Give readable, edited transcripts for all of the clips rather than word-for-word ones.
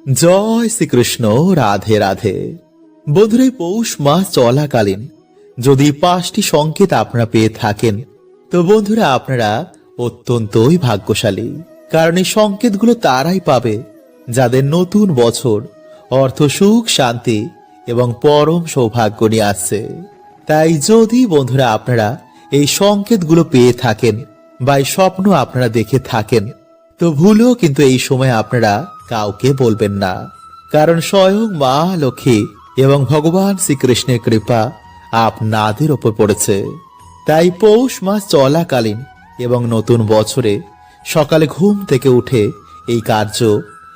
জয় শ্রীকৃষ্ণ। রাধে রাধে। বন্ধুরা, এই পৌষ মাস চলাকালীন যদি 5টি সংকেত আপনারা পেয়ে থাকেন, তো বন্ধুরা আপনারা অত্যন্তই ভাগ্যশালী। কারণ এই সংকেতগুলো তারাই পাবে যাদের নতুন বছর অর্থ, সুখ, শান্তি এবং পরম সৌভাগ্য নিয়ে আসছে। তাই যদি বন্ধুরা আপনারা এই সংকেতগুলো পেয়ে থাকেন বা এই স্বপ্ন আপনারা দেখে থাকেন, তো ভুলেও কিন্তু এই সময় আপনারা কাউকে বলবেন না। কারণ স্বয়ং মা লক্ষ্মী এবং ভগবান শ্রীকৃষ্ণের কৃপা আপনাদের ওপর পড়েছে। তাই পৌষ মাস চলাকালীন এবং নতুন বছরে সকালে ঘুম থেকে উঠে এই কার্য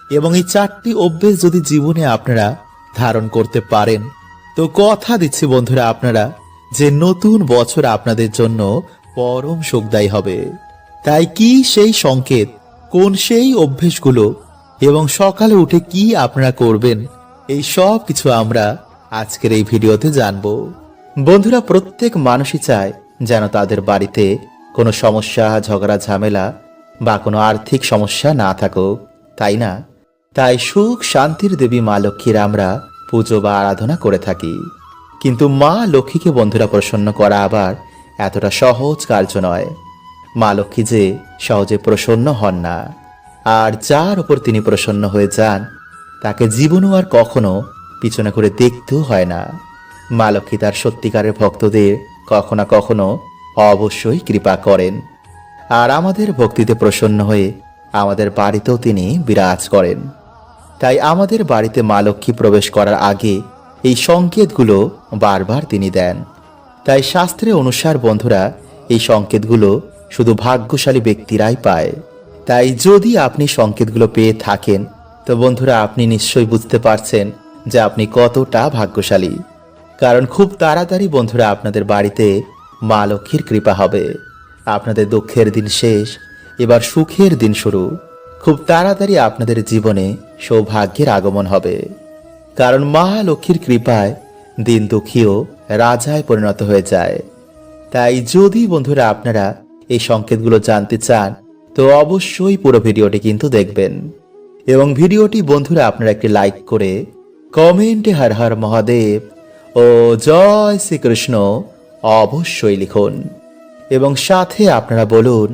এবং এই 4টি অভ্যেস যদি জীবনে আপনারা ধারণ করতে পারেন, তো কথা দিচ্ছি বন্ধুরা আপনারা যে নতুন বছর আপনাদের জন্য পরম সুখদায়ী হবে। তাই কি সেই সংকেত, কোন সেই অভ্যেসগুলো এবং সকালে উঠে কি আপনারা করবেন, এই সব কিছু আমরা আজকের এই ভিডিওতে জানব। বন্ধুরা, প্রত্যেক মানুষই চায় যেন তাদের বাড়িতে কোনো সমস্যা, ঝগড়া, ঝামেলা বা কোনো আর্থিক সমস্যা না থাকুক, তাই না? তাই সুখ শান্তির দেবী মা লক্ষ্মীর আমরা পুজো বা আরাধনা করে থাকি। কিন্তু মা লক্ষ্মীকে বন্ধুরা প্রসন্ন করা আবার এতটা সহজ কার্য নয়। মা লক্ষ্মী যে সহজে প্রসন্ন হন না, আর যার উপর তিনি প্রসন্ন হয়ে যান তাকে জীবনও আর কখনো পিছনে করে দেখতেও হয় না। মা লক্ষ্মী তার সত্যিকারের ভক্তদের কখনো না কখনো অবশ্যই কৃপা করেন, আর আমাদের ভক্তিতে প্রসন্ন হয়ে আমাদের বাড়িতেও তিনি বিরাজ করেন। তাই আমাদের বাড়িতে মা লক্ষ্মী প্রবেশ করার আগে এই সংকেতগুলো বারবার তিনি দেন। তাই শাস্ত্রে অনুসার বন্ধুরা এই সংকেতগুলো শুধু ভাগ্যশালী ব্যক্তিরাই পায়। তাই যদি আপনি সংকেতগুলো পেয়ে থাকেন, তো বন্ধুরা আপনি নিশ্চয়ই বুঝতে পারছেন যে আপনি কতটা ভাগ্যশালী। কারণ খুব তাড়াতাড়ি বন্ধুরা আপনাদের বাড়িতে মা লক্ষ্মীর কৃপা হবে। আপনাদের দুঃখের দিন শেষ, এবার সুখের দিন শুরু। খুব তাড়াতাড়ি আপনাদের জীবনে সৌভাগ্যের আগমন হবে। কারণ মা লক্ষ্মীর কৃপায় দিন দুঃখীও রাজায় পরিণত হয়ে যায়। তাই যদি বন্ধুরা আপনারা এই সংকেতগুলো জানতে চান, তো অবশ্যই পুরো ভিডিওটি কিন্তু দেখবেন। এবং ভিডিওটি বন্ধুরা আপনারা একটি লাইক করে কমেন্টে হর হর মহাদেব ও জয় শ্রীকৃষ্ণ অবশ্যই লিখুন। এবং সাথে আপনারা বলুন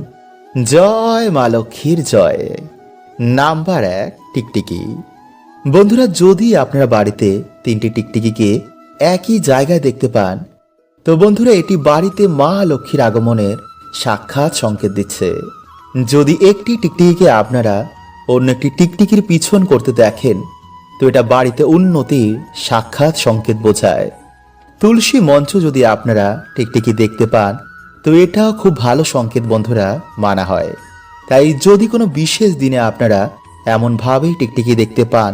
জয় মা লক্ষ্মীর জয়। নাম্বার 1, টিকটিকি। বন্ধুরা, যদি আপনারা বাড়িতে 3টি টিকটিকিকে একই জায়গায় দেখতে পান, তো বন্ধুরা এটি বাড়িতে মা লক্ষ্মীর আগমনের সাক্ষাৎ সংকেত দিচ্ছে। যদি একটি টিকটিকিকে আপনারা অন্য একটি টিকটিকির পিছন করতে দেখেন, তো এটা বাড়িতে উন্নতির সাক্ষাৎ সংকেত বোঝায়। তুলসী মঞ্চ যদি আপনারা টিকটিকি দেখতে পান, তো এটাও খুব ভালো সংকেত বন্ধুরা মানা হয়। তাই যদি কোনো বিশেষ দিনে আপনারা এমনভাবেই টিকটিকি দেখতে পান,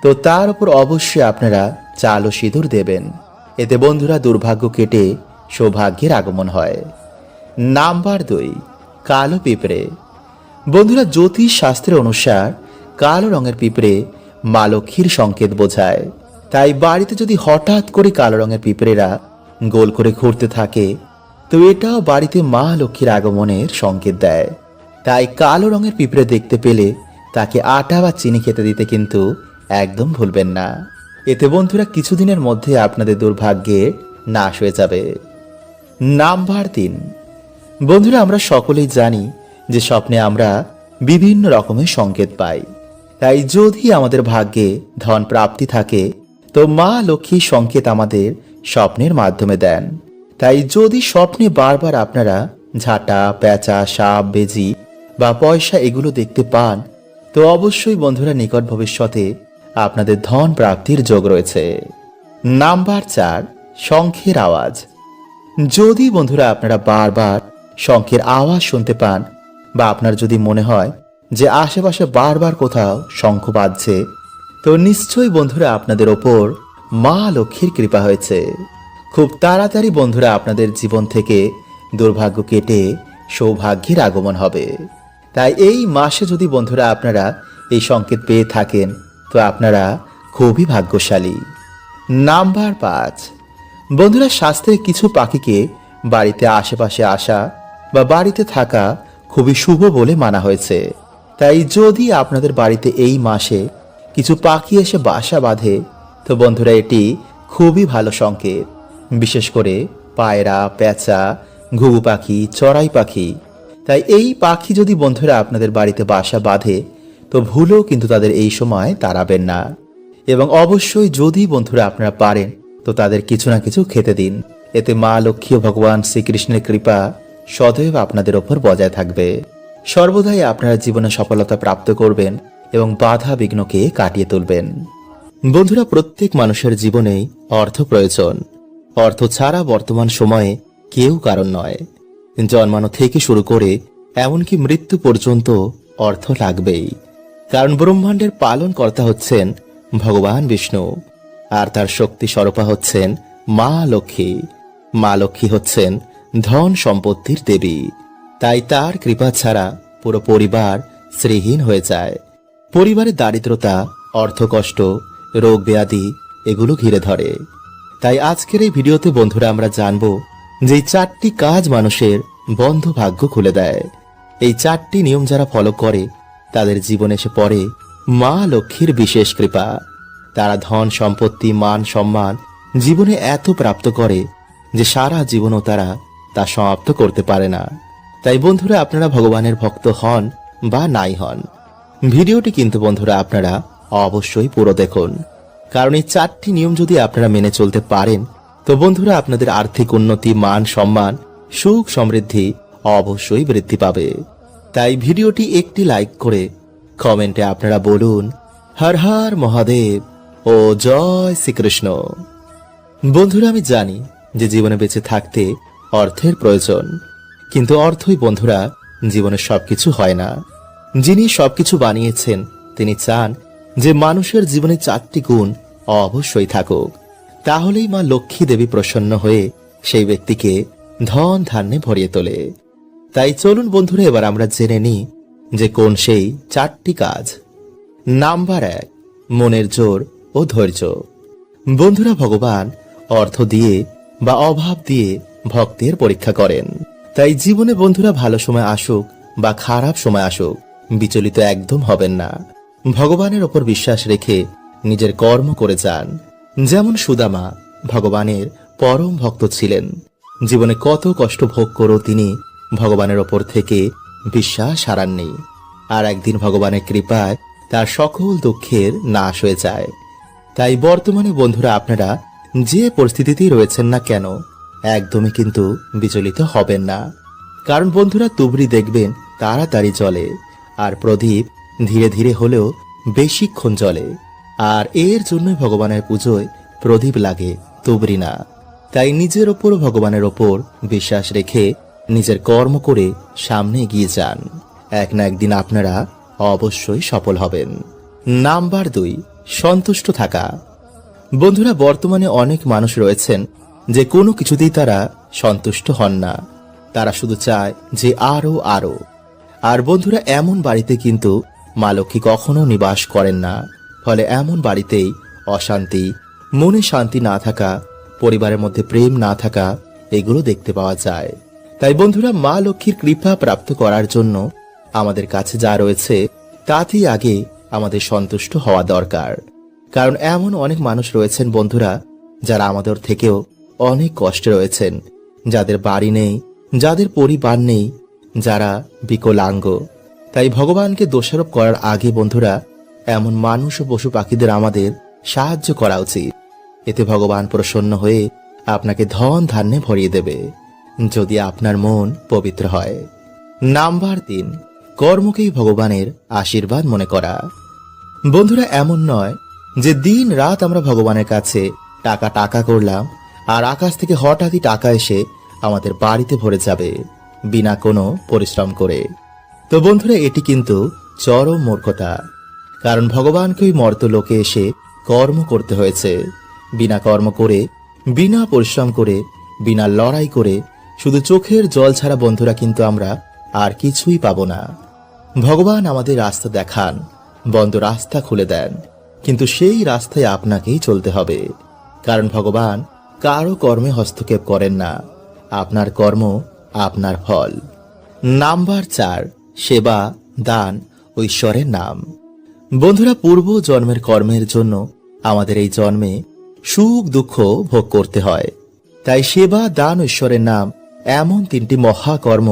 তো তার উপর অবশ্যই আপনারা চাল ও সিঁদুর দেবেন। এতে বন্ধুরা দুর্ভাগ্য কেটে সৌভাগ্যের আগমন হয়। নাম্বার 2, কালো পিঁপড়ে। বন্ধুরা, জ্যোতিষ শাস্ত্রের অনুসার কালো রঙের পিঁপড়ে মা লক্ষ্মীর সংকেত বোঝায়। তাই বাড়িতে যদি হঠাৎ করে কালো রঙের পিঁপড়েরা গোল করে ঘুরতে থাকে, তো এটাও বাড়িতে মা লক্ষ্মীর আগমনের সংকেত দেয়। তাই কালো রঙের পিঁপড়ে দেখতে পেলে তাকে আটা বা চিনি খেতে দিতে কিন্তু একদম ভুলবেন না। এতে বন্ধুরা কিছুদিনের মধ্যে আপনাদের দুর্ভাগ্যে নাশ হয়ে যাবে। নাম্বার 3, বন্ধুরা আমরা সকলেই জানি যে স্বপ্নে আমরা বিভিন্ন রকমের সংকেত পাই। তাই যদি আমাদের ভাগ্যে ধন প্রাপ্তি থাকে, তো মা লক্ষ্মী সংকেত আমাদের স্বপ্নের মাধ্যমে দেন। তাই যদি স্বপ্নে বারবার আপনারা ঝাঁটা, পেঁচা, সাপ, বেজি বা পয়সা এগুলো দেখতে পান, তো অবশ্যই বন্ধুরা নিকট ভবিষ্যতে আপনাদের ধন প্রাপ্তির যোগ রয়েছে। নাম্বার 4, শঙ্খের আওয়াজ। যদি বন্ধুরা আপনারা বারবার শঙ্খের আওয়াজ শুনতে পান, বা আপনার যদি মনে হয় যে আশেপাশে বারবার কোথাও শঙ্খ বাজছে, তো নিশ্চয়ই বন্ধুরা আপনাদের ওপর মা লক্ষ্মীর কৃপা হয়েছে। খুব তাড়াতাড়ি বন্ধুরা আপনাদের জীবন থেকে দুর্ভাগ্য কেটে সৌভাগ্যের আগমন হবে। তাই এই মাসে যদি বন্ধুরা আপনারা এই সংকেত পেয়ে থাকেন, তো আপনারা খুবই ভাগ্যশালী। নাম্বার 5, বন্ধুরা শাস্ত্রে কিছু পাখিকে বাড়িতে আশেপাশে আসা বা বাড়িতে থাকা খুবই শুভ বলে মানা হয়েছে। তাই যদি আপনাদের বাড়িতে এই মাসে কিছু পাখি এসে বাসা বাঁধে, তো বন্ধুরা এটি খুবই ভালো সংকেত। বিশেষ করে পায়রা, পেঁচা, ঘুঘু পাখি, চড়াই পাখি। তাই এই পাখি যদি বন্ধুরা আপনাদের বাড়িতে বাসা বাঁধে, তো ভুলেও কিন্তু তাদের এই সময় তাড়াবেন না। এবং অবশ্যই যদি বন্ধুরা আপনারা পারেন, তো তাদের কিছু না কিছু খেতে দিন। এতে মা লক্ষ্মী ও ভগবান শ্রীকৃষ্ণের কৃপা সদৈব আপনাদের ওপর বজায় থাকবে। সর্বদাই আপনারা জীবনে সফলতা প্রাপ্ত করবেন এবং বাধা বিঘ্নকে কাটিয়ে তুলবেন। বন্ধুরা, প্রত্যেক মানুষের জীবনেই অর্থ প্রয়োজন। অর্থ ছাড়া বর্তমান সময়ে কেউ কারণ নয়। জন্মানো থেকে শুরু করে এমনকি মৃত্যু পর্যন্ত অর্থ লাগবেই। কারণ ব্রহ্মাণ্ডের পালন কর্তা হচ্ছেন ভগবান বিষ্ণু, আর তার শক্তি স্বরূপা হচ্ছেন মা লক্ষ্মী। মা লক্ষ্মী হচ্ছেন ধন সম্পত্তির দেবী। তাই তার কৃপা ছাড়া পুরো পরিবার শ্রীহীন হয়ে যায়। পরিবারে দারিদ্রতা, অর্থকষ্ট, রোগ ব্যাধি এগুলো ঘিরে ধরে। তাই আজকের এই ভিডিওতে বন্ধুরা আমরা জানব যে 4টি কাজ মানুষের বন্ধ ভাগ্য খুলে দেয়। এই 4টি নিয়ম যারা ফলো করে তাদের জীবনে এসে পড়ে মা লক্ষ্মীর বিশেষ কৃপা। তারা ধন সম্পত্তি, মান সম্মান জীবনে এত প্রাপ্ত করে যে সারা জীবনও তারা তা সমাপ্ত করতে পারে না। তাই বন্ধুরা, আপনারা ভগবানের ভক্ত হন বা নাই হন, ভিডিওটি কিন্তু বন্ধুরা আপনারা অবশ্যই পুরো দেখুন। কারণ এই 4টি নিয়ম যদি আপনারা মেনে চলতে পারেন, তো বন্ধুরা আপনাদের আর্থিক উন্নতি, মান সম্মান, সুখ সমৃদ্ধি অবশ্যই বৃদ্ধি পাবে। তাই ভিডিওটি একটি লাইক করে কমেন্টে আপনারা বলুন হর হর মহাদেব ও জয় শ্রীকৃষ্ণ। বন্ধুরা, আমি জানি যে জীবনে বেঁচে থাকতে অর্থের প্রয়োজন, কিন্তু অর্থই বন্ধুরা জীবনে সবকিছু হয় না। যিনি সবকিছু বানিয়েছেন তিনি চান যে মানুষের জীবনে 4টি গুণ অবশ্যই থাকুক। তাহলেই মা লক্ষ্মী দেবী প্রসন্ন হয়ে সেই ব্যক্তিকে ধন ধান্যে ভরিয়ে তোলে। তাই চলুন বন্ধুরা এবার আমরা জেনে নিই যে কোন সেই 4টি কাজ। নাম্বার 1, মনের জোর ও ধৈর্য। বন্ধুরা, ভগবান অর্থ দিয়ে বা অভাব দিয়ে ভক্তের পরীক্ষা করেন। তাই জীবনে বন্ধুরা ভালো সময় আসুক বা খারাপ সময় আসুক, বিচলিত একদম হবেন না। ভগবানের ওপর বিশ্বাস রেখে নিজের কর্ম করে যান। যেমন সুদামা ভগবানের পরম ভক্ত ছিলেন। জীবনে কত কষ্ট ভোগ করেও তিনি ভগবানের ওপর থেকে বিশ্বাস হারাননি। আর একদিন ভগবানের কৃপায় তার সকল দুঃখের নাশ হয়ে যায়। তাই বর্তমানে বন্ধুরা আপনারা যে পরিস্থিতিতেই রয়েছেন না কেন, একদমই কিন্তু বিচলিত হবেন না। কারণ বন্ধুরা, তুবড়ি দেখবেন তাড়াতাড়ি জ্বলে, আর প্রদীপ ধীরে ধীরে হলেও বেশিক্ষণ জ্বলে। আর এর জন্যই ভগবানের পুজোয় প্রদীপ লাগে, তুবড়ি না। তাই নিজের ওপর, ভগবানের ওপর বিশ্বাস রেখে নিজের কর্ম করে সামনে এগিয়ে যান। এক না একদিন আপনারা অবশ্যই সফল হবেন। নাম্বার 2, সন্তুষ্ট থাকা। বন্ধুরা, বর্তমানে অনেক মানুষ রয়েছেন যে কোনো কিছুতেই তারা সন্তুষ্ট হন না। তারা শুধু চায় যে আরো আরো। আর বন্ধুরা, এমন বাড়িতে কিন্তু মা লক্ষ্মী কখনো নিবাস করেন না। ফলে এমন বাড়িতেই অশান্তি, মনে শান্তি না থাকা, পরিবারের মধ্যে প্রেম না থাকা এগুলো দেখতে পাওয়া যায়। তাই বন্ধুরা, মা লক্ষ্মীর কৃপা প্রাপ্ত করার জন্য আমাদের কাছে যা রয়েছে তাতেই আগে আমাদের সন্তুষ্ট হওয়া দরকার। কারণ এমন অনেক মানুষ রয়েছেন বন্ধুরা যারা আমাদের থেকেও অনেক কষ্টে রয়েছেন, যাদের বাড়ি নেই, যাদের পরিবার নেই, যারা বিকলাঙ্গ। তাই ভগবানকে দোষারোপ করার আগে বন্ধুরা এমন মানুষ ও পশু পাখিদের আমাদের সাহায্য করা উচিত। এতে ভগবান প্রসন্ন হয়ে আপনাকে ধন ধান্যে ভরিয়ে দেবে, যদি আপনার মন পবিত্র হয়। নাম্বার 3, কর্মকেই ভগবানের আশীর্বাদ মনে করা। বন্ধুরা, এমন নয় যে দিন রাত আমরা ভগবানের কাছে টাকা টাকা করলাম আর আকাশ থেকে হঠাৎই টাকা এসে আমাদের বাড়িতে ভরে যাবে বিনা কোনো পরিশ্রম করে। তো বন্ধুরা, এটি কিন্তু চরম মূর্খতা। কারণ ভগবানকেই মর্তলোকে এসে কর্ম করতে হয়েছে। বিনা কর্ম করে, বিনা পরিশ্রম করে, বিনা লড়াই করে, শুধু চোখের জল ছাড়া বন্ধুরা কিন্তু আমরা আর কিছুই পাবো না। ভগবান আমাদের রাস্তা দেখান, বন্ধ রাস্তা খুলে দেন, কিন্তু সেই রাস্তায় আপনাকেই চলতে হবে। কারণ ভগবান কারো কর্মে হস্তক্ষেপ করেন না। আপনার কর্ম, আপনার ফল। নাম্বার 4, সেবা, দান ও ঈশ্বরের নাম। বন্ধুরা, পূর্ব জন্মের কর্মের জন্য আমাদের এই জন্মে সুখ দুঃখ ভোগ করতে হয়। তাই সেবা, দান, ঈশ্বরের নাম এমন তিনটি মহাকর্ম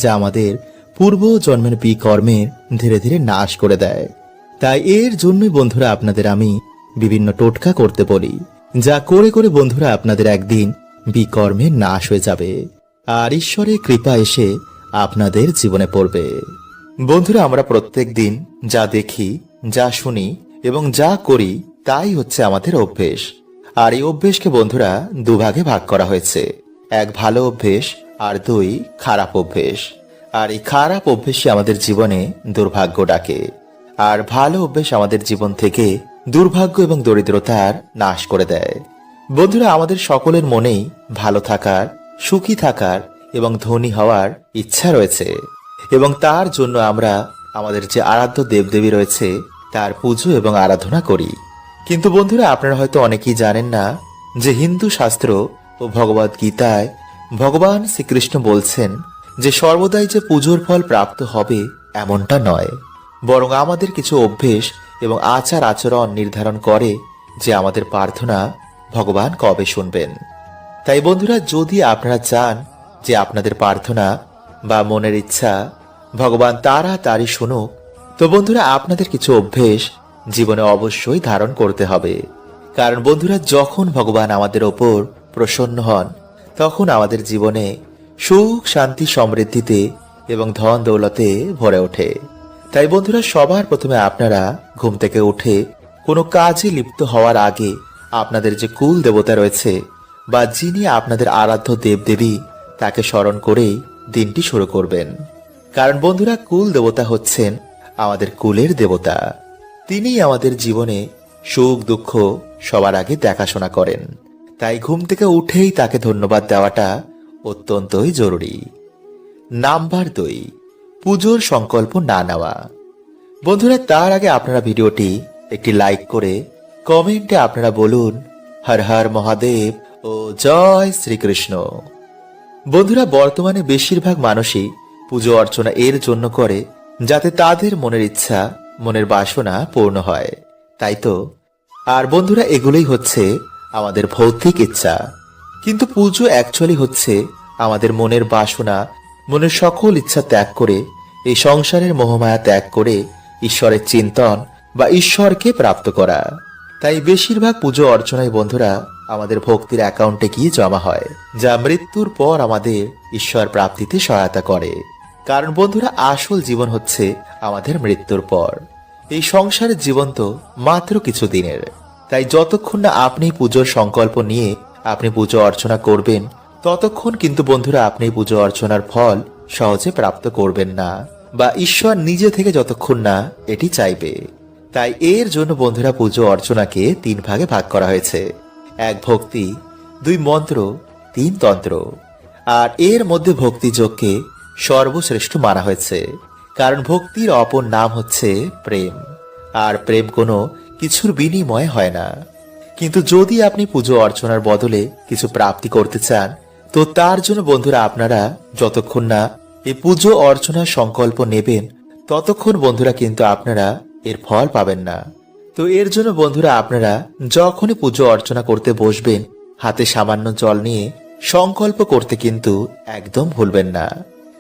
যা আমাদের পূর্ব জন্মের বিকর্মের ধীরে ধীরে নাশ করে দেয়। তাই এর জন্যই বন্ধুরা আপনাদের আমি বিভিন্ন টোটকা করতে বলি, যা করে করে বন্ধুরা আপনাদের একদিন বিকর্মের নাশ হয়ে যাবে আর ঈশ্বরের কৃপা এসে আপনাদের জীবনে পড়বে। বন্ধুরা, আমরা প্রত্যেক দিন যা দেখি, যা শুনি এবং যা করি তাই হচ্ছে আমাদের অভ্যেস। আর এই অভ্যেসকে বন্ধুরা দুভাগে ভাগ করা হয়েছে, এক ভালো অভ্যেস আর দুই খারাপ অভ্যেস। আর এই খারাপ অভ্যেসই আমাদের জীবনে দুর্ভাগ্য ডাকে, আর ভালো অভ্যেস আমাদের জীবন থেকে দুর্ভাগ্য এবং দরিদ্রতার নাশ করে দেয়। বন্ধুরা, আমাদের সকলের মনেই ভালো থাকার, সুখী থাকার এবং ধনী হওয়ার ইচ্ছা রয়েছে, এবং তার জন্য আমরা আমাদের যে আরাধ্য দেবদেবী রয়েছে তার পুজো এবং আরাধনা করি। কিন্তু বন্ধুরা, আপনারা হয়তো অনেকেই জানেন না যে হিন্দু শাস্ত্র ও ভগবদ গীতায় ভগবান শ্রীকৃষ্ণ বলছেন যে সর্বদাই যে পুজোর ফল প্রাপ্ত হবে এমনটা নয়, বরং আমাদের কিছু অভ্যেস এবং আচার আচরণ নির্ধারণ করে যে আমাদের প্রার্থনা ভগবান কবে শুনবেন। তাই বন্ধুরা, যদি আপনারা চান যে আপনাদের প্রার্থনা বা মনের ইচ্ছা ভগবান তাড়াতাড়ি শুনুক, তো বন্ধুরা আপনাদের কিছু অভ্যেস জীবনে অবশ্যই ধারণ করতে হবে। কারণ বন্ধুরা, যখন ভগবান আমাদের ওপর প্রসন্ন হন তখন আমাদের জীবনে সুখ, শান্তি, সমৃদ্ধিতে এবং ধন দৌলতে ভরে ওঠে। তাই বন্ধুরা, সবার প্রথমে আপনারা ঘুম থেকে উঠে কোনো কাজে লিপ্ত হওয়ার আগে আপনাদের যে কুল দেবতা রয়েছে বা যিনি আপনাদের আরাধ্য দেবদেবী তাকে স্মরণ করেই দিনটি শুরু করবেন। কারণ বন্ধুরা, কুল দেবতা হচ্ছেন আমাদের কুলের দেবতা। তিনিই আমাদের জীবনে সুখ দুঃখ সবার আগে দেখাশোনা করেন। তাই ঘুম থেকে উঠেই তাকে ধন্যবাদ দেওয়াটা অত্যন্তই জরুরি। নাম্বার 2, পুজোর সংকল্প না নেওয়া। বন্ধুরা, তার আগে আপনারা ভিডিওটি একটি লাইক করে কমেন্টে আপনারা বলুন হর হর মহাদেব ও জয় শ্রীকৃষ্ণ। বন্ধুরা, বর্তমানে বেশিরভাগ মানুষই পুজো অর্চনা এর জন্য করে যাতে তাদের মনের ইচ্ছা, মনের বাসনা পূর্ণ হয়, তাই তো? আর বন্ধুরা, এগুলোই হচ্ছে আমাদের ভৌতিক ইচ্ছা। কিন্তু পুজো অ্যাকচুয়ালি হচ্ছে আমাদের মনের বাসনা, মনের সকল ইচ্ছা ত্যাগ করে, এই সংসারের মোহমায়া ত্যাগ করে ঈশ্বরের চিন্তন বা ঈশ্বরকে প্রাপ্ত করা। তাই বেশিরভাগ পুজো অর্চনায় বন্ধুরা আমাদের ভক্তির অ্যাকাউন্টে গিয়ে জমা হয়, যা মৃত্যুর পর আমাদের ঈশ্বর প্রাপ্তিতে সহায়তা করে। কারণ বন্ধুরা, আসল জীবন হচ্ছে আমাদের মৃত্যুর পর। এই সংসারের জীবন তো মাত্র কিছু দিনের। তাই যতক্ষণ না আপনি পুজোর সংকল্প নিয়ে আপনি পুজো অর্চনা করবেন, ততক্ষণ কিন্তু বন্ধুরা আপনি পুজো অর্চনার ফল সহজে প্রাপ্ত করবেন না, বা ঈশ্বর নিজে থেকে যতক্ষণ না এটি চাইবে। তাই এর জন্য বন্ধুরা পুজো অর্চনাকে 3 ভাগে ভাগ করা হয়েছে, 1 ভক্তি, 2 মন্ত্র, 3 তন্ত্র। আর এর মধ্যে ভক্তিযোগকে সর্বশ্রেষ্ঠ মানা হয়েছে, কারণ ভক্তির অপর নাম হচ্ছে প্রেম। আর প্রেম কোনো কিছুর বিনিময়ে হয় না। কিন্তু যদি আপনি পুজো অর্চনার বদলে কিছু প্রাপ্তি করতে চান, তো তার জন্য বন্ধুরা আপনারা যতক্ষণ না এই পুজো অর্চনার সংকল্প নেবেন, ততক্ষণ বন্ধুরা কিন্তু আপনারা এর ফল পাবেন না। তো এর জন্য বন্ধুরা আপনারা যখনই পুজো অর্চনা করতে বসবেন, হাতে সামান্য জল নিয়ে সংকল্প করতে কিন্তু একদম ভুলবেন না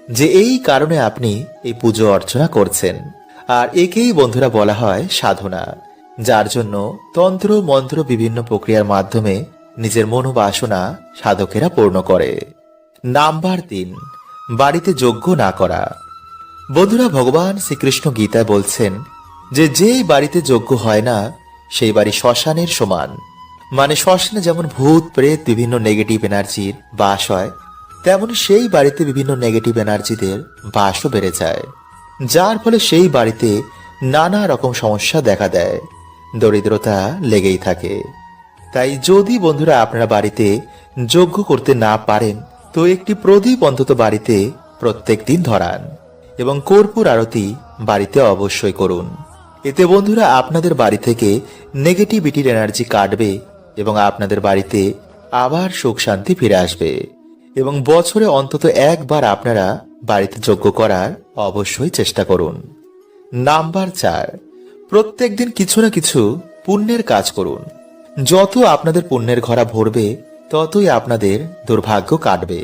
যে এই কারণে আপনি এই পুজো অর্চনা করছেন। আর একেই বন্ধুরা বলা হয় সাধনা, যার জন্য তন্ত্র মন্ত্র বিভিন্ন প্রক্রিয়ার মাধ্যমে নিজের মনোবাসনা সাধকেরা পূর্ণ করে। নাম্বার 3, বাড়িতে যজ্ঞ না করা। বন্ধুরা, ভগবান শ্রীকৃষ্ণ গীতায় বলছেন যে যেই বাড়িতে যজ্ঞ হয় না সেই বাড়ি শ্মশানের সমান। মানে শ্মশানে যেমন ভূত প্রেত বিভিন্ন নেগেটিভ এনার্জির বাস হয়, তেমনি সেই বাড়িতে বিভিন্ন নেগেটিভ এনার্জিদের বাসও বেড়ে যায়, যার ফলে সেই বাড়িতে নানা রকম সমস্যা দেখা দেয়, দরিদ্রতা লেগেই থাকে। তাই যদি বন্ধুরা আপনারা বাড়িতে যজ্ঞ করতে না পারেন, তো একটি প্রদীপ অন্তত বাড়িতে প্রত্যেক দিন ধরান এবং কর্পূর আরতি বাড়িতে অবশ্যই করুন। এতে বন্ধুরা আপনাদের বাড়ি থেকে নেগেটিভিটির এনার্জি কাটবে এবং আপনাদের বাড়িতে আবার সুখ শান্তি ফিরে আসবে। এবং বছরে অন্তত একবার আপনারা বাড়িতে যজ্ঞ করার অবশ্যই চেষ্টা করুন। নাম্বার 4, প্রত্যেকদিন কিছু না কিছু পুণ্যের কাজ করুন। যত আপনাদের পুণ্যের ঘরা ভরবে ততই আপনাদের দুর্ভাগ্য কাটবে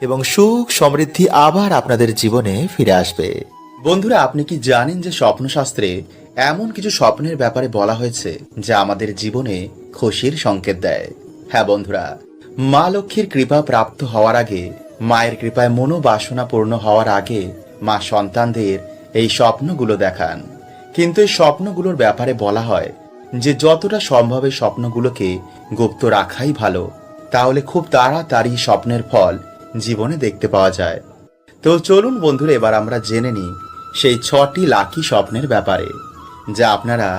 এবং সুখ সমৃদ্ধি আবার আপনাদের জীবনে ফিরে আসবে। বন্ধুরা, আপনি কি জানেন যে স্বপ্নশাস্ত্রে এমন কিছু স্বপ্নের ব্যাপারে বলা হয়েছে যা আমাদের জীবনে খুশির সংকেত দেয়? হ্যাঁ বন্ধুরা, মা লক্ষ্মীর কৃপা প্রাপ্ত হওয়ার আগে, মায়ের কৃপায় মনোবাসনা পূর্ণ হওয়ার আগে মা সন্তানদের এই স্বপ্নগুলো দেখান। কিন্তু এই স্বপ্নগুলোর ব্যাপারে বলা হয় যে যতটা সম্ভব এই স্বপ্নগুলোকে গুপ্ত রাখাই ভালো, তাহলে খুব তাড়াতাড়ি স্বপ্নের ফল জীবনে দেখতে পাওয়া যায়। তো চলুন বন্ধুরা, এবার আমরা জেনে নিই সেই 6টি লাকি স্বপ্নের ব্যাপারে, যা আপনারা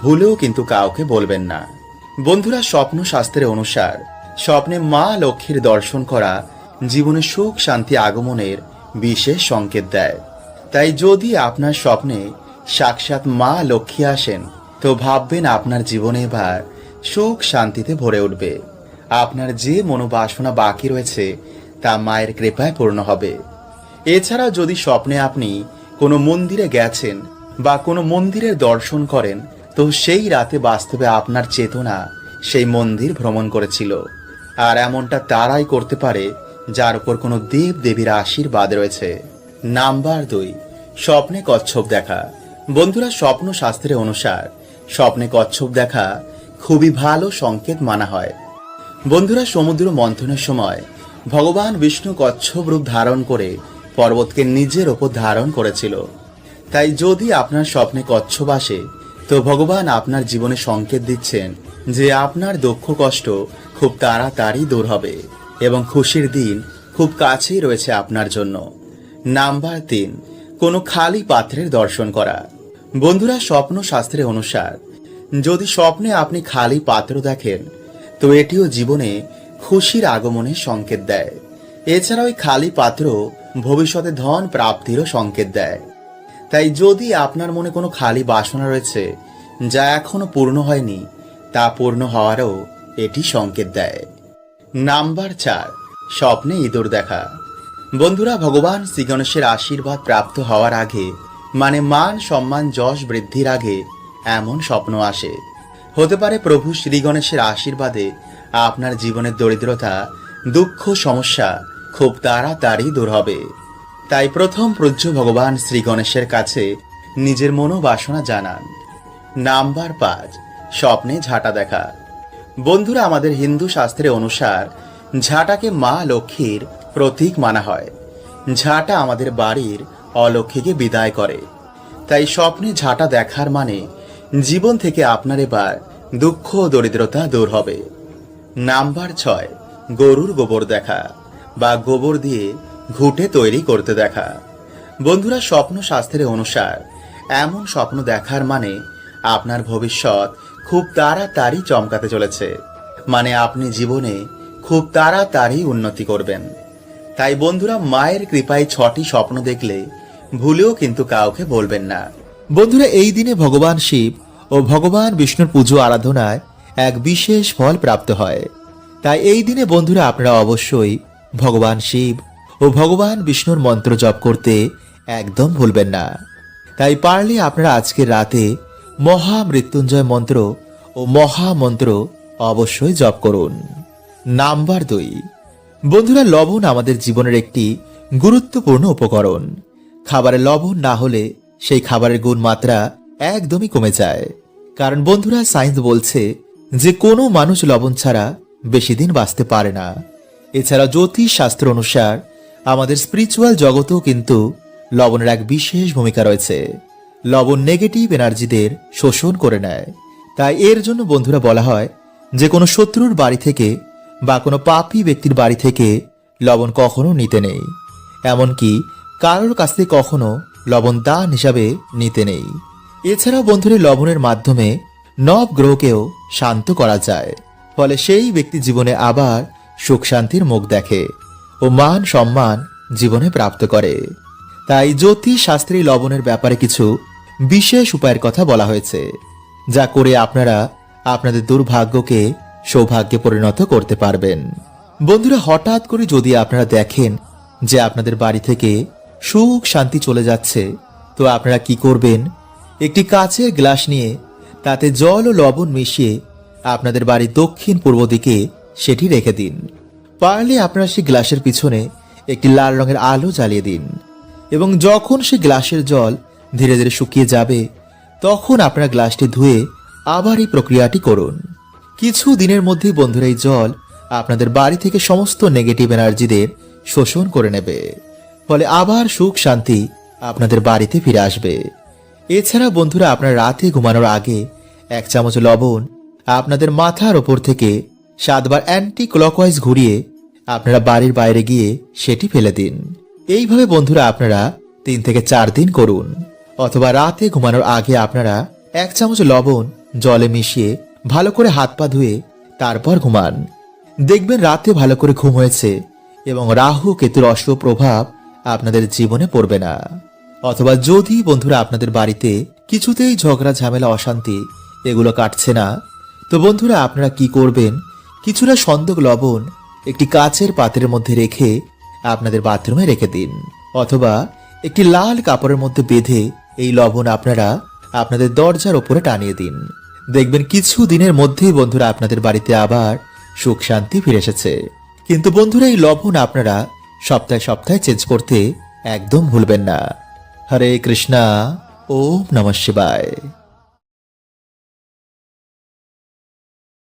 ভুলেও কিন্তু কাউকে বলবেন না। বন্ধুরা, স্বপ্ন শাস্ত্রের অনুসার স্বপ্নে মা লক্ষ্মীর দর্শন করা জীবনে সুখ শান্তি আগমনের বিশেষ সংকেত দেয়। তাই যদি আপনার স্বপ্নে সাক্ষাৎ মা লক্ষ্মী আসেন, তো ভাববেন আপনার জীবনে এবার সুখ শান্তিতে ভরে উঠবে। আপনার যে মনোবাসনা বাকি রয়েছে তা মায়ের কৃপায় পূর্ণ হবে। এছাড়া যদি স্বপ্নে আপনি কোনো মন্দিরে গেছেন বা কোনো মন্দিরের দর্শন করেন, তো সেই রাতে বাস্তবে আপনার চেতনা সেই মন্দির ভ্রমণ করেছিল। আর এমনটা তারাই করতে পারে যার উপর কোনো দেব দেবীর আশীর্বাদ রয়েছে। নাম্বার 2, স্বপ্নে কচ্ছপ দেখা। বন্ধুরা, স্বপ্ন শাস্ত্রের অনুসার স্বপ্নে কচ্ছপ দেখা খুবই ভালো সংকেত মানা হয়। বন্ধুরা, সমুদ্র মন্থনের সময় ভগবান বিষ্ণু কচ্ছপ রূপ ধারণ করে পর্বতকে নিজের ওপর ধারণ করেছিল। তাই যদি আপনার স্বপ্নে কচ্ছপ আসে, তো ভগবান আপনার জীবনে সংকেত দিচ্ছেন যে আপনার দুঃখ কষ্ট খুব তাড়াতাড়ি দূর হবে এবং খুশির দিন খুব কাছেই রয়েছে আপনার জন্য। নাম্বার 3, কোনো খালি পাত্রের দর্শন করা। বন্ধুরা, স্বপ্ন শাস্ত্রের অনুসার যদি স্বপ্নে আপনি খালি পাত্র দেখেন, তো এটিও জীবনে খুশির আগমনের সংকেত দেয়। এছাড়া ওই খালি পাত্র ভবিষ্যতে ধন প্রাপ্তিরও সংকেত দেয়। তাই যদি আপনার মনে কোনো খালি বাসনা রয়েছে যা এখনো পূর্ণ হয়নি, তা পূর্ণ হওয়ারও এটি সংকেত দেয়। নাম্বার 4, স্বপ্নে ইঁদুর দেখা। বন্ধুরা, ভগবান শ্রী গণেশের আশীর্বাদ প্রাপ্ত হওয়ার আগে, মানে মান সম্মান যশ বৃদ্ধির আগে এমন স্বপ্ন আসে। হতে পারে প্রভু শ্রী গণেশের আশীর্বাদে আপনার জীবনের দরিদ্রতা দুঃখ সমস্যা খুব তাড়াতাড়ি দূর হবে। তাই প্রথম পূজ্য ভগবান শ্রী গণেশের কাছে নিজের মনোবাসনা জানান। নাম্বার 5, স্বপ্নে ঝাঁটা দেখা। বন্ধুরা, আমাদের হিন্দু শাস্ত্রের অনুসার ঝাঁটাকে মা লক্ষ্মীর প্রতীক মানা হয়। ঝাঁটা আমাদের বাড়ির অলক্ষ্মীকে বিদায় করে। তাই স্বপ্নে ঝাঁটা দেখার মানে জীবন থেকে আপনার এবার দুঃখ ও দরিদ্রতা দূর হবে। নাম্বার 6, গরুর গোবর দেখা বা গোবর দিয়ে ঘুঁটে তৈরি করতে দেখা। বন্ধুরা, স্বপ্ন শাস্ত্রের অনুসার এমন স্বপ্ন দেখার মানে আপনার ভবিষ্যৎ খুব তাড়াতাড়ি চমকাতে চলেছে, মানে আপনি জীবনে খুব তাড়াতাড়ি উন্নতি করবেন। তাই বন্ধুরা, মায়ের কৃপায় 6টি স্বপ্ন দেখলে ভুলেও কিন্তু কাউকে বলবেন না। বন্ধুরা, এই দিনে ভগবান শিব ও ভগবান বিষ্ণুর পুজো আরাধনায় এক বিশেষ ফল প্রাপ্ত হয়। তাই এই দিনে বন্ধুরা, আপনারা অবশ্যই ভগবান শিব ও ভগবান বিষ্ণুর মন্ত্র জপ করতে একদম ভুলবেন না। তাই পারলে আপনারা আজকের রাতে মহামৃত্যুঞ্জয় মন্ত্র ও মহামন্ত্র অবশ্যই জপ করুন। নাম্বার 2, বন্ধুরা, লবণ আমাদের জীবনের একটি গুরুত্বপূর্ণ উপকরণ। খাবারে লবণ না হলে সেই খাবারের গুণমাত্রা একদমই কমে যায়। কারণ বন্ধুরা, সায়েন্স বলছে যে কোনো মানুষ লবণ ছাড়া বেশি দিন বাঁচতে পারে না। এছাড়া জ্যোতিষ শাস্ত্র অনুসার আমাদের স্পিরিচুয়াল জগতেও কিন্তু লবণের এক বিশেষ ভূমিকা রয়েছে। লবণ নেগেটিভ এনার্জিদের শোষণ করে নেয়। তাই এর জন্য বন্ধুরা বলা হয় যে কোনো শত্রুর বাড়ি থেকে বা কোনো পাপী ব্যক্তির বাড়ি থেকে লবণ কখনো নিতে নেই। এমনকি কারোর কাছ থেকে কখনো লবণ দান হিসাবে নিতে নেই। এছাড়াও বন্ধুরা, লবণের মাধ্যমে নবগ্রহকেও শান্ত করা যায়। ফলে সেই ব্যক্তি জীবনে আবার সুখ শান্তির মুখ দেখে ও মান সম্মান জীবনে প্রাপ্ত করে। তাই জ্যোতিষ শাস্ত্রে লবণের ব্যাপারে কিছু বিশেষ উপায়ের কথা বলা হয়েছে, যা করে আপনারা আপনাদের দুর্ভাগ্যকে সৌভাগ্যে পরিণত করতে পারবেন। বন্ধুরা, হঠাৎ করে যদি আপনারা দেখেন যে আপনাদের বাড়ি থেকে সুখ শান্তি চলে যাচ্ছে, তো আপনারা কি করবেন? একটি কাচের গ্লাস নিয়ে তাতে জল ও লবণ মিশিয়ে আপনাদের বাড়ির দক্ষিণ পূর্ব দিকে সেটি রেখে দিন। পারলে আপনারা সেই গ্লাসের পিছনে একটি লাল রঙের আলো জ্বালিয়ে দিন এবং যখন সেই গ্লাসের জল ধীরে ধীরে শুকিয়ে যাবে তখন আপনারা গ্লাসটি ধুয়ে আবার এই প্রক্রিয়াটি করুন। কিছু দিনের মধ্যেই বন্ধুরা এই জল আপনাদের বাড়ি থেকে সমস্ত নেগেটিভ এনার্জিদের শোষণ করে নেবে, ফলে আবার সুখ শান্তি আপনাদের বাড়িতে ফিরে আসবে। এছাড়া বন্ধুরা আপনারা রাতে ঘুমানোর আগে 1 চামচ লবণ আপনাদের মাথার ওপর থেকে 7 বার অ্যান্টি ক্লকওয়াইজ ঘুরিয়ে আপনারা বাড়ির বাইরে গিয়ে সেটি ফেলে দিন। এইভাবে বন্ধুরা আপনারা 3 থেকে 4 দিন করুন, অথবা রাতে ঘুমানোর আগে আপনারা 1 চামচ লবণ জলে মিশিয়ে ভালো করে হাত পা ধুয়ে তারপর ঘুমান। দেখবেন রাতে ভালো করে ঘুম হয়েছে এবং রাহু কেতুর অশুভ প্রভাব আপনাদের জীবনে পড়বে না। অথবা যদি বন্ধুরা আপনাদের বাড়িতে কিছুতেই ঝগড়া ঝামেলা অশান্তি এগুলো কাটছে না, তো বন্ধুরা আপনারা কি করবেন, কিছুটা সন্দক লবণ একটি কাচের পাত্রের মধ্যে রেখে আপনাদের বাথরুমে রেখে দিন, অথবা একটি লাল কাপড়ের মধ্যে বেঁধে এই লবণ আপনারা আপনাদের দরজার ওপরে টানিয়ে দিন। দেখবেন কিছু দিনের মধ্যেই বন্ধুরা আপনাদের বাড়িতে আবার সুখ শান্তি ফিরে এসেছে। কিন্তু বন্ধুরা এই লবণ আপনারা সপ্তাহে সপ্তাহে চেঞ্জ করতে একদম ভুলবেন না। হরে কৃষ্ণা, ওম নমঃ শিবায়।